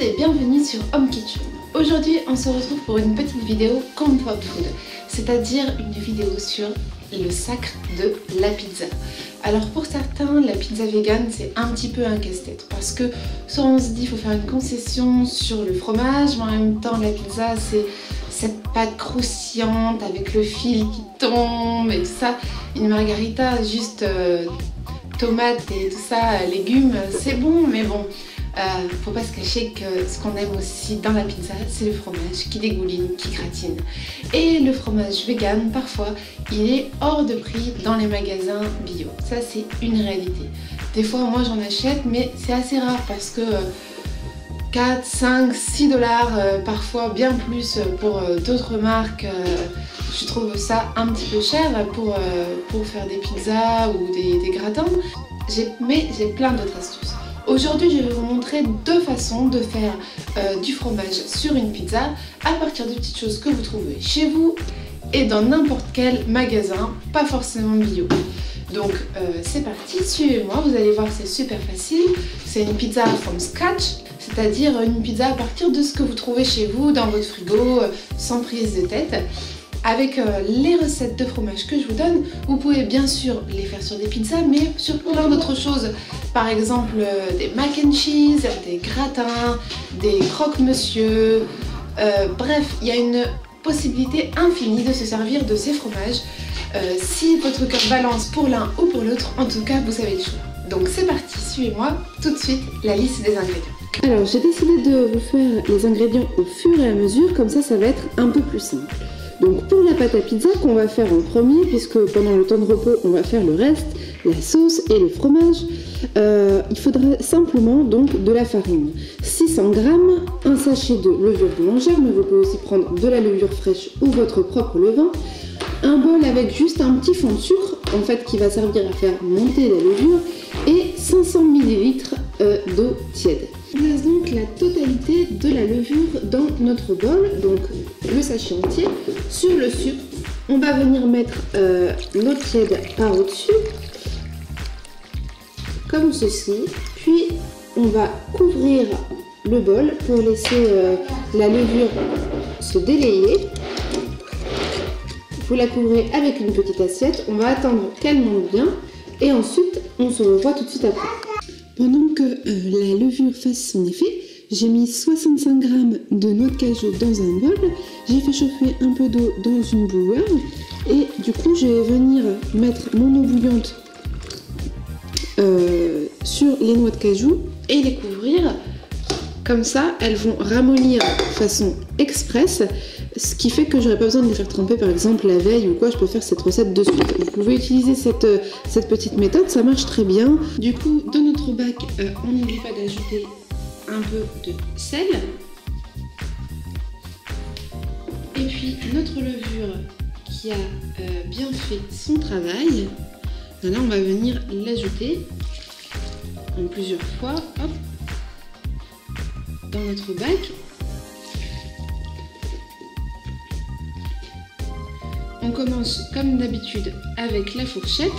monde et bienvenue sur Home Kitchen. Aujourd'hui on se retrouve pour une petite vidéo comfort food, c'est-à-dire une vidéo sur le sacre de la pizza. Alors pour certains, la pizza vegan c'est un petit peu un casse-tête parce que soit on se dit qu'il faut faire une concession sur le fromage, mais en même temps la pizza c'est cette pâte croustillante avec le fil qui tombe et tout ça. Une margarita juste tomates et tout ça, légumes, c'est bon, mais bon, faut pas se cacher que ce qu'on aime aussi dans la pizza, c'est le fromage qui dégouline, qui gratine. Et le fromage vegan, parfois, il est hors de prix dans les magasins bio. Ça, c'est une réalité. Des fois, moi, j'en achète, mais c'est assez rare parce que 4, 5, 6 dollars, parfois bien plus pour d'autres marques. Je trouve ça un petit peu cher pour faire des pizzas ou des gratins. Mais j'ai plein d'autres astuces. Aujourd'hui, je vais vous montrer deux façons de faire du fromage sur une pizza à partir de petites choses que vous trouvez chez vous et dans n'importe quel magasin, pas forcément bio. Donc c'est parti, suivez-moi, vous allez voir, c'est super facile. C'est une pizza from scratch, c'est-à-dire une pizza à partir de ce que vous trouvez chez vous, dans votre frigo, sans prise de tête. Avec les recettes de fromage que je vous donne, vous pouvez bien sûr les faire sur des pizzas, mais sur plein d'autres choses. Par exemple, des mac and cheese, des gratins, des croque-monsieur. Bref, il y a une possibilité infinie de se servir de ces fromages. Si votre cœur balance pour l'un ou pour l'autre, en tout cas, vous avez le choix. Donc c'est parti, suivez-moi tout de suite la liste des ingrédients. Alors j'ai décidé de vous faire les ingrédients au fur et à mesure, comme ça va être un peu plus simple. Donc pour la pâte à pizza qu'on va faire en premier, puisque pendant le temps de repos on va faire le reste, la sauce et le fromage, il faudra simplement donc de la farine. 600 g, un sachet de levure boulangère, mais vous pouvez aussi prendre de la levure fraîche ou votre propre levain. Un bol avec juste un petit fond de sucre, en fait qui va servir à faire monter la levure, et 500 ml d'eau tiède. On place donc la totalité de la levure dans notre bol, donc le sachet entier. Sur le sucre, on va venir mettre l'eau tiède par au-dessus, comme ceci. Puis on va couvrir le bol pour laisser la levure se délayer. Vous la couvrez avec une petite assiette, on va attendre qu'elle monte bien et ensuite on se revoit tout de suite après. Pendant que la levure fasse son effet, j'ai mis 65 g de noix de cajou dans un bol, j'ai fait chauffer un peu d'eau dans une bouilloire et du coup je vais venir mettre mon eau bouillante sur les noix de cajou et les couvrir. Comme ça, elles vont ramollir de façon express, ce qui fait que j'aurai pas besoin de les faire tremper par exemple la veille ou quoi, je peux faire cette recette de suite. Vous pouvez utiliser cette petite méthode, ça marche très bien. Du coup, dans notre bac, on n'oublie pas d'ajouter un peu de sel. Et puis notre levure qui a bien fait son travail, là on va venir l'ajouter en plusieurs fois, hop, dans notre bac. On commence comme d'habitude avec la fourchette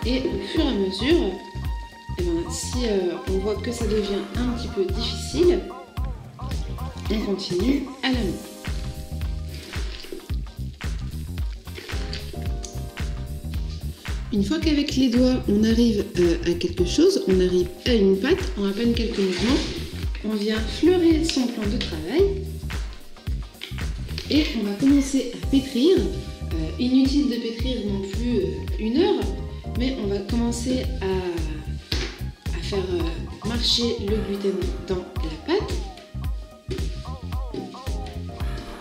et au fur et à mesure, si on voit que ça devient un petit peu difficile, on continue à la main. Une fois qu'avec les doigts on arrive à quelque chose, on arrive à une pâte, en à peine quelques mouvements, on vient fleurer son plan de travail et on va commencer à pétrir. Inutile de pétrir non plus 1 heure, mais on va commencer à faire marcher le gluten dans la pâte.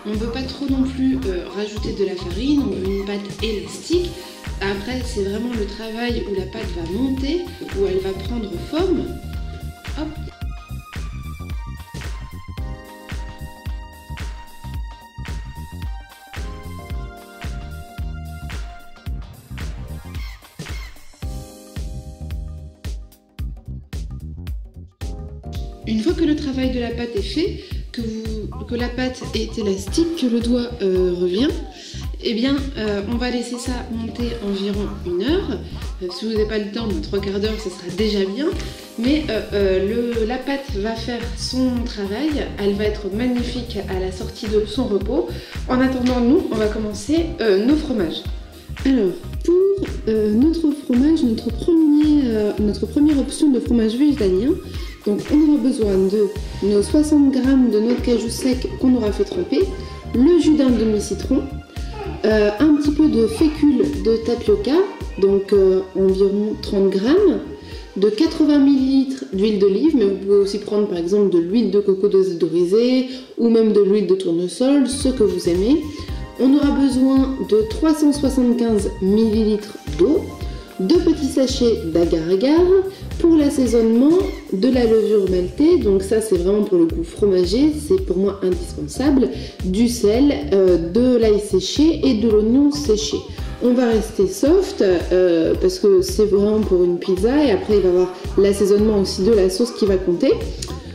On ne veut pas trop non plus rajouter de la farine, on veut une pâte élastique. Après, c'est vraiment le travail où la pâte va monter, où elle va prendre forme. Hop. Une fois que le travail de la pâte est fait, que la pâte est élastique, que le doigt revient, eh bien on va laisser ça monter environ 1 heure. Si vous n'avez pas le temps, 3/4 d'heure, ça sera déjà bien. Mais la pâte va faire son travail, elle va être magnifique à la sortie de son repos. En attendant, nous, on va commencer nos fromages. Alors, pour notre fromage, notre première option de fromage végétalien, donc on aura besoin de nos 60 g de noix de cajou sec qu'on aura fait tremper, le jus d'un demi-citron, un petit peu de fécule de tapioca, donc environ 30 g, de 80 ml d'huile d'olive, mais vous pouvez aussi prendre par exemple de l'huile de coco désodorisée ou même de l'huile de tournesol, ce que vous aimez. On aura besoin de 375 ml d'eau, 2 petits sachets d'agar-agar, pour l'assaisonnement de la levure maltée, donc ça c'est vraiment pour le goût fromager, c'est pour moi indispensable, du sel, de l'ail séché et de l'oignon séché. On va rester soft parce que c'est vraiment pour une pizza et après il va y avoir l'assaisonnement aussi de la sauce qui va compter.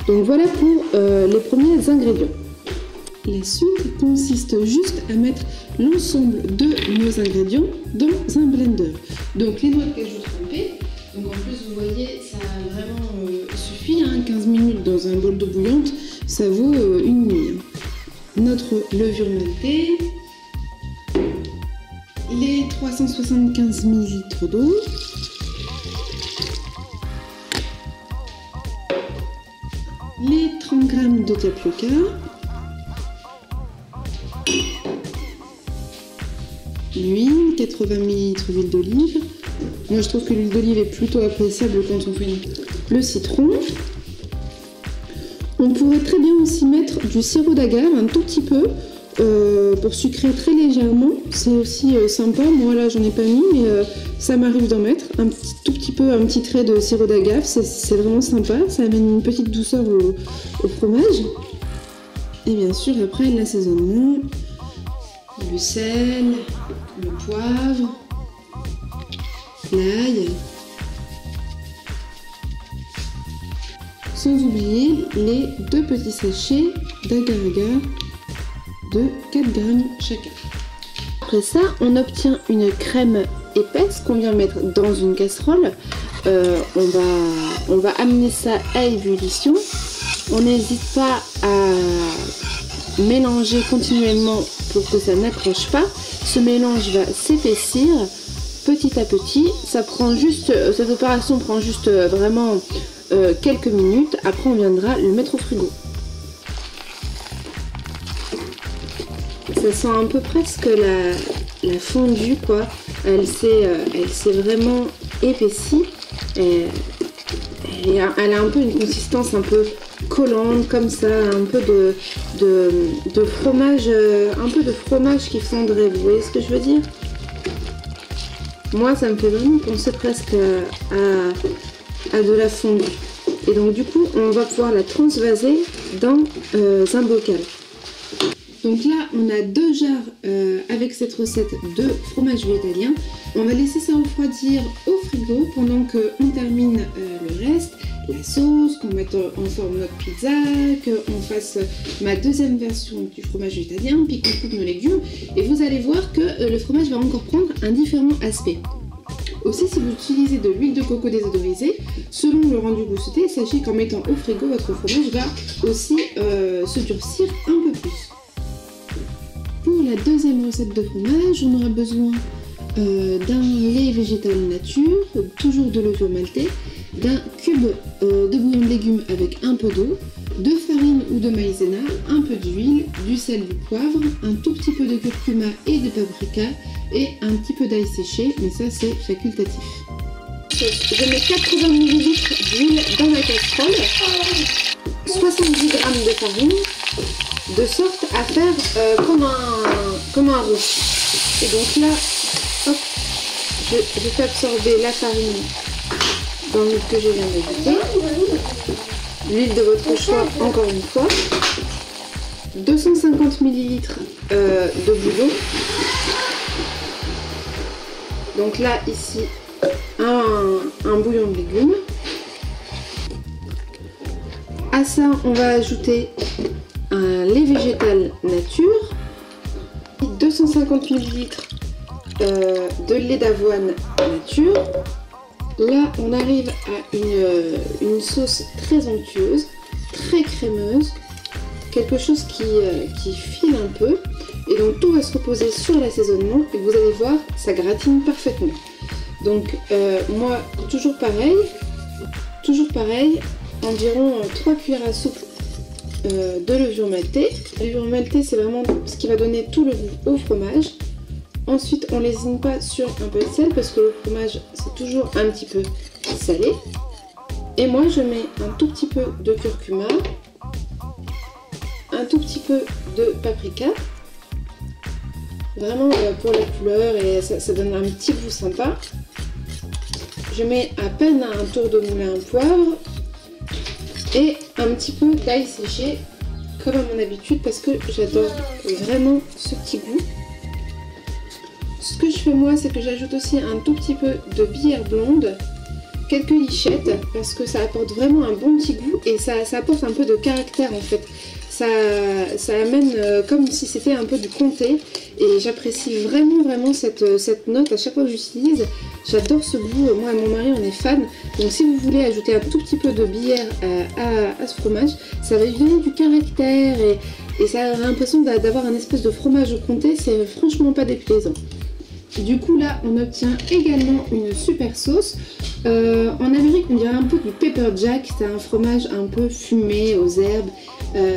Donc voilà pour les premiers ingrédients. La suite consiste juste à mettre l'ensemble de nos ingrédients dans un blender. Donc les noix de cajou trempées, donc en plus vous voyez ça vraiment suffit, 15 minutes dans un bol d'eau bouillante, ça vaut une nuit. Notre levure maltée, les 375 ml d'eau, les 30 g de tapioca, l'huile, 80 ml d'huile d'olive. Moi je trouve que l'huile d'olive est plutôt appréciable quand on fait le citron. On pourrait très bien aussi mettre du sirop d'agave, un tout petit peu, pour sucrer très légèrement. C'est aussi sympa. Moi là j'en ai pas mis, mais ça m'arrive d'en mettre un tout petit peu, un petit trait de sirop d'agave. C'est vraiment sympa. Ça amène une petite douceur au fromage. Et bien sûr après l'assaisonnement, le sel, le poivre, l'ail, sans oublier les 2 petits sachets d'agar-agar de 4 g chacun. Après ça, on obtient une crème épaisse qu'on vient mettre dans une casserole. On va amener ça à ébullition. On n'hésite pas à mélanger continuellement pour que ça n'accroche pas. Ce mélange va s'épaissir petit à petit. Cette opération prend juste vraiment quelques minutes. Après on viendra le mettre au frigo. Ça sent un peu presque la fondue quoi. Elle s'est vraiment épaissie. Elle a un peu une consistance un peu collante comme ça, un peu de fromage, un peu de fromage qui fondrait. Vous voyez ce que je veux dire? Moi ça me fait vraiment penser presque à de la fondue. Et donc du coup on va pouvoir la transvaser dans un bocal. Donc là on a 2 jarres avec cette recette de fromage végétalien. On va laisser ça refroidir au frigo pendant qu'on termine le reste, la sauce, qu'on mette en forme notre pizza, qu'on fasse ma deuxième version du fromage végétalien, puis qu'on coupe nos légumes. Et vous allez voir que le fromage va encore prendre un différent aspect. Aussi, si vous utilisez de l'huile de coco désodorisée, selon le rendu que vous souhaitez, sachez qu'en mettant au frigo, votre fromage va aussi se durcir un peu plus. Pour la deuxième recette de fromage, on aura besoin d'un lait végétal nature, toujours de levure maltée, d'un cube de bouillon de légumes avec un peu d'eau, de farine ou de maïzena, un peu d'huile, du sel, du poivre, un tout petit peu de curcuma et de paprika et un petit peu d'ail séché, mais ça c'est facultatif. Je mets 80 ml d'huile dans la casserole, 70 g de farine, de sorte à faire comme un roux. Et donc là, hop, je fais absorber la farine dans l'huile que je viens d'ajouter. L'huile de votre choix, encore une fois. 250 ml de bouillon. Donc là, ici, un bouillon de légumes. À ça, on va ajouter un lait végétal nature. 250 ml de lait d'avoine nature. Là, on arrive à une sauce très onctueuse, très crémeuse, quelque chose qui file un peu. Et donc tout va se reposer sur l'assaisonnement et vous allez voir, ça gratine parfaitement. Donc moi, toujours pareil, environ 3 cuillères à soupe de levure maltée. La levure maltée, c'est vraiment ce qui va donner tout le goût au fromage. Ensuite, on ne lésine pas sur un peu de sel parce que le fromage, c'est toujours un petit peu salé. Et moi, je mets un tout petit peu de curcuma, un tout petit peu de paprika. Vraiment pour la couleur et ça donne un petit goût sympa. Je mets à peine un tour de moulin à poivre et un petit peu d'ail séché comme à mon habitude parce que j'adore vraiment ce petit goût. Ce que je fais moi, c'est que j'ajoute aussi un tout petit peu de bière blonde, quelques lichettes parce que ça apporte vraiment un bon petit goût et ça apporte un peu de caractère en fait. Ça amène comme si c'était un peu du comté et j'apprécie vraiment cette note à chaque fois que j'utilise. J'adore ce goût, moi et mon mari on est fan, donc si vous voulez ajouter un tout petit peu de bière à ce fromage, ça va lui donner du caractère et ça a l'impression d'avoir un espèce de fromage au comté, c'est franchement pas déplaisant. Du coup là on obtient également une super sauce. En Amérique on dirait un peu du pepper jack, c'est un fromage un peu fumé aux herbes.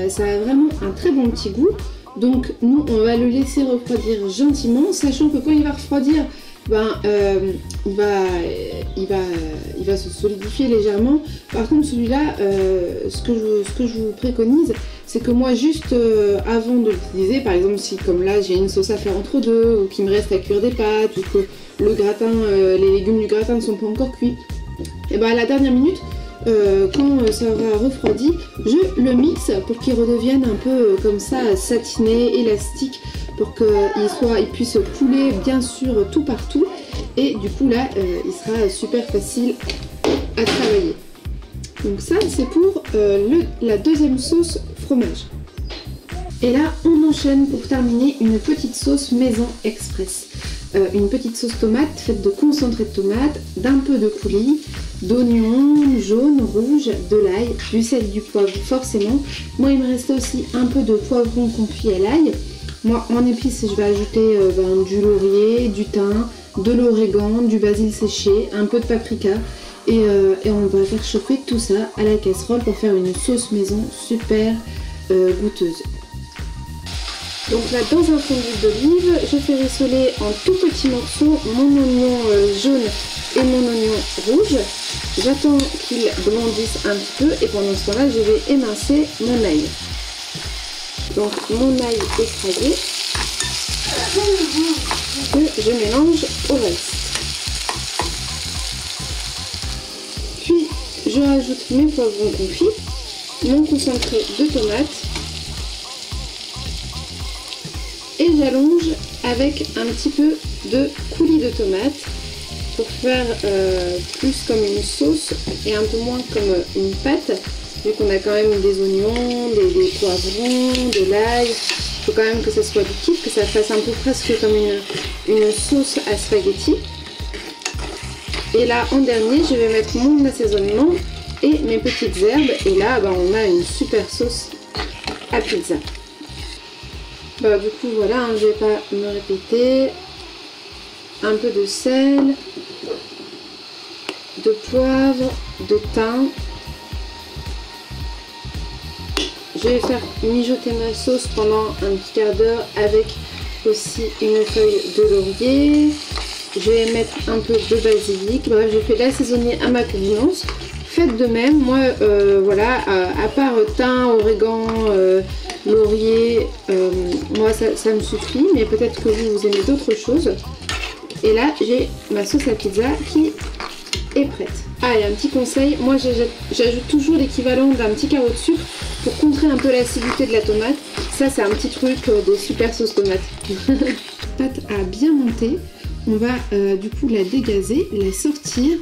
Ça a vraiment un très bon petit goût. Donc nous on va le laisser refroidir gentiment, sachant que quand il va refroidir, il va se solidifier légèrement. Par contre celui-là, ce que je vous préconise, c'est que moi juste avant de l'utiliser, par exemple si comme là j'ai une sauce à faire entre deux, ou qu'il me reste à cuire des pâtes, ou que le gratin, les légumes du gratin ne sont pas encore cuits, et à la dernière minute, quand ça aura refroidi, je le mixe pour qu'il redevienne un peu comme ça satiné, élastique, pour qu'il puisse couler bien sûr tout partout et du coup là il sera super facile à travailler. Donc ça c'est pour la deuxième sauce fromage. Et là on enchaîne pour terminer une petite sauce maison express. Une petite sauce tomate faite de concentré de tomate, d'un peu de coulis, d'oignons jaunes, rouges, de l'ail, du sel, du poivre forcément. Moi il me restait aussi un peu de poivron confit à l'ail. Moi en épices je vais ajouter du laurier, du thym, de l'origan, du basil séché, un peu de paprika et on va faire chauffer tout ça à la casserole pour faire une sauce maison super goûteuse. Donc là dans un fondu d'olive, je fais rissoler en tout petits morceaux mon oignon jaune et mon oignon rouge. J'attends qu'ils blondissent un petit peu et pendant ce temps-là je vais émincer mon ail. Donc mon ail écrasé que je mélange au reste. Puis je rajoute mes poivrons confits, mon concentré de tomate et j'allonge avec un petit peu de coulis de tomate pour faire plus comme une sauce et un peu moins comme une pâte. Vu qu'on a quand même des oignons, des poivrons, de l'ail, il faut quand même que ça soit liquide, que ça fasse un peu presque comme une sauce à spaghetti. Et là, en dernier, je vais mettre mon assaisonnement et mes petites herbes. Et là, on a une super sauce à pizza. Du coup, voilà, je vais pas me répéter. Un peu de sel, de poivre, de thym. Je vais faire mijoter ma sauce pendant un petit quart d'heure avec aussi une feuille de laurier. Je vais mettre un peu de basilic. Bref, je fais l'assaisonner à ma convenance. Faites de même. Moi, voilà, à part thym, origan, laurier, moi ça me suffit. Mais peut-être que vous aimez d'autres choses. Et là, j'ai ma sauce à pizza qui est prête. Ah, et un petit conseil, moi j'ajoute toujours l'équivalent d'un petit carreau de sucre pour contrer un peu l'acidité de la tomate. Ça c'est un petit truc des super sauces tomates. La pâte a bien monté, on va du coup la dégazer, la sortir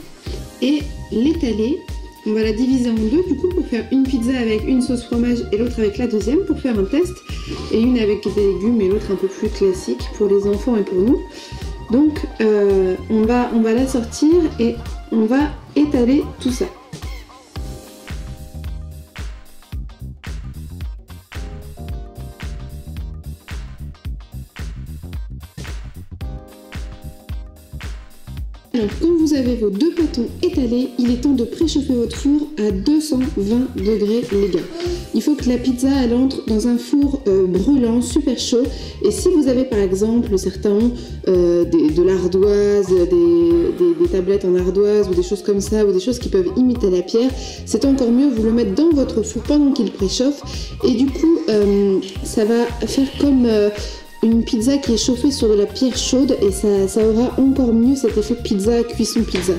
et l'étaler. On va la diviser en deux du coup pour faire une pizza avec une sauce fromage et l'autre avec la deuxième pour faire un test. Et une avec des légumes et l'autre un peu plus classique pour les enfants et pour nous. Donc on va la sortir et on va étaler tout ça. Alors, quand vous avez vos deux pâtons étalés, il est temps de préchauffer votre four à 220 degrés, les gars. Il faut que la pizza, elle entre dans un four brûlant, super chaud. Et si vous avez par exemple, certains ont de l'ardoise, des tablettes en ardoise ou des choses comme ça, ou des choses qui peuvent imiter la pierre, c'est encore mieux, vous le mettez dans votre four pendant qu'il préchauffe. Et du coup, ça va faire comme... une pizza qui est chauffée sur de la pierre chaude et ça aura encore mieux cet effet pizza, cuisson pizza.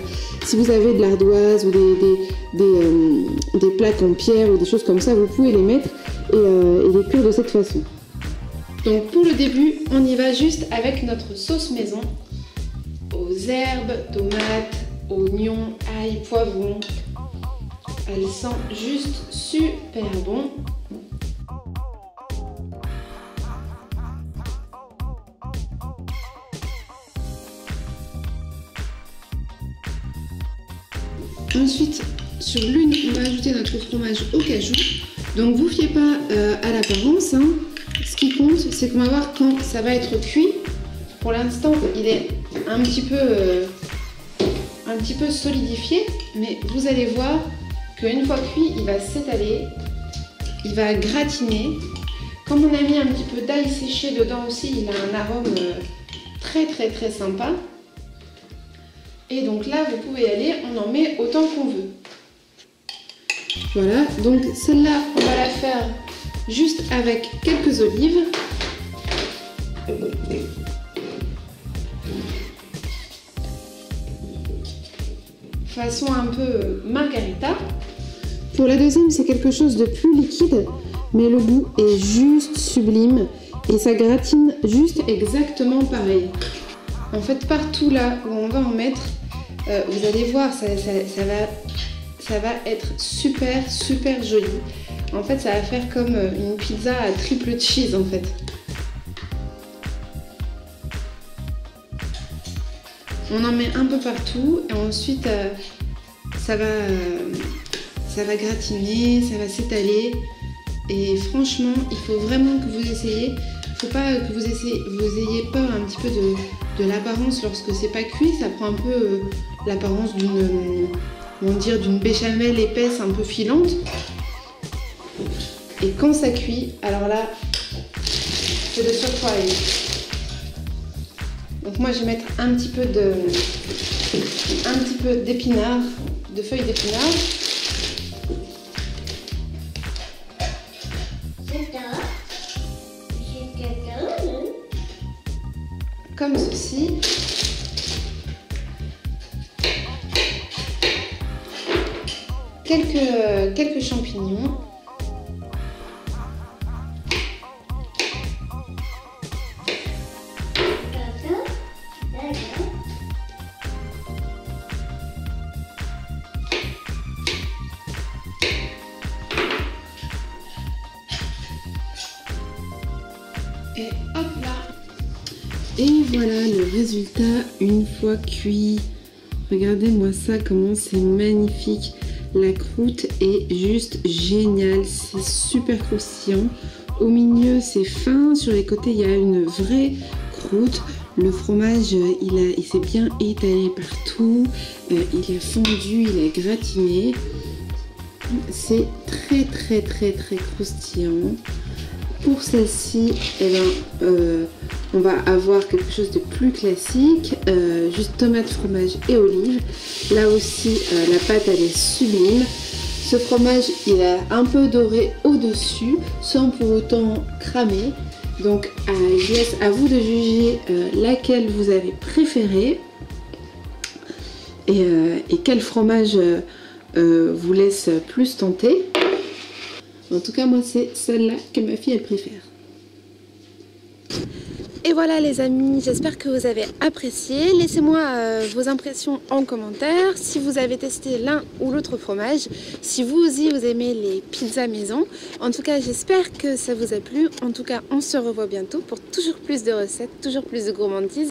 Si vous avez de l'ardoise ou des plaques en pierre ou des choses comme ça, vous pouvez les mettre et les cuire de cette façon. Donc pour le début, on y va juste avec notre sauce maison, aux herbes, tomates, oignons, ail, poivrons. Elle sent juste super bon. Ensuite, sur l'une, on va ajouter notre fromage au cajou. Donc, vous ne fiez pas à l'apparence. Hein. Ce qui compte, c'est qu'on va voir quand ça va être cuit. Pour l'instant, il est un petit peu solidifié. Mais vous allez voir qu'une fois cuit, il va s'étaler. Il va gratiner. Comme on a mis un petit peu d'ail séché dedans aussi, il a un arôme très sympa. Et donc là, vous pouvez y aller, on en met autant qu'on veut. Voilà, donc celle-là, on va la faire juste avec quelques olives. Façon un peu margarita. Pour la deuxième, c'est quelque chose de plus liquide, mais le goût est juste sublime et ça gratine juste exactement pareil. En fait, partout là où on va en mettre, vous allez voir, ça va être super joli. En fait, ça va faire comme une pizza à triple cheese en fait. On en met un peu partout et ensuite ça va gratiner, ça va s'étaler. Et franchement, il faut vraiment que vous essayiez. Il ne faut pas que vous ayez peur un petit peu de l'apparence lorsque c'est pas cuit. Ça prend un peu l'apparence d'une béchamel épaisse, un peu filante. Et quand ça cuit, alors là, c'est de surpoids. Donc moi, je vais mettre un petit peu d'épinards, de feuilles d'épinards. Comme ceci. Quelques champignons. Et hop là. Et voilà le résultat une fois cuit. Regardez-moi ça, comment c'est magnifique. La croûte est juste géniale, c'est super croustillant. Au milieu, c'est fin. Sur les côtés, il y a une vraie croûte. Le fromage, il s'est bien étalé partout. Il est fondu, il est gratiné. C'est très croustillant. Pour celle-ci, on va avoir quelque chose de plus classique, juste tomate, fromage et olive. Là aussi, la pâte, elle est sublime. Ce fromage, il est un peu doré au-dessus, sans pour autant cramer. Donc, je laisse à vous de juger laquelle vous avez préférée et quel fromage vous laisse plus tenter. En tout cas, moi, c'est celle-là que ma fille, elle préfère. Et voilà les amis, j'espère que vous avez apprécié. Laissez-moi vos impressions en commentaire. Si vous avez testé l'un ou l'autre fromage, si vous aussi vous aimez les pizzas maison. En tout cas, j'espère que ça vous a plu. En tout cas, on se revoit bientôt pour toujours plus de recettes, toujours plus de gourmandises.